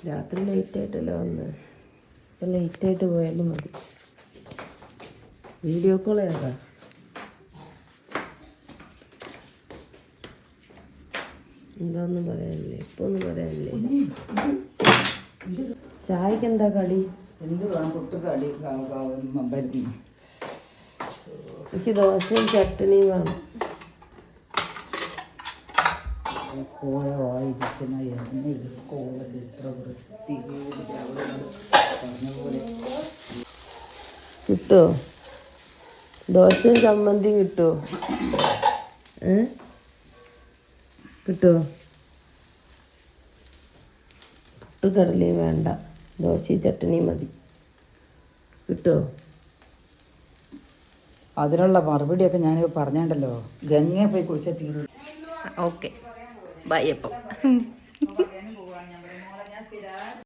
രാത്രി ലേറ്റായിട്ടല്ലോ വന്ന്. ഇപ്പം ലേറ്റായിട്ട് പോയാലും മതി. വീഡിയോ കോൾ ചെയ്താ എന്താന്നും പറയാനില്ലേ, ഇപ്പൊ ഒന്നും പറയാനില്ലേ. ചായക്ക് എന്താ കടി? എനിക്ക് ദോശയും ചട്ടണിയും വേണം. കിട്ടോ? ദോശയും ചമ്മന്തിയും കിട്ടോ? കിട്ടോ? പുട്ടുകടലയും വേണ്ട, ദോശയും ചട്ടണിയും മതി. കിട്ടോ? അതിനുള്ള മറുപടിയൊക്കെ ഞാനിപ്പോൾ പറഞ്ഞാണ്ടല്ലോ. ഗംഗയെ പോയി കുളിച്ച തീരും. ഓക്കെ, ബൈ അപ്പം.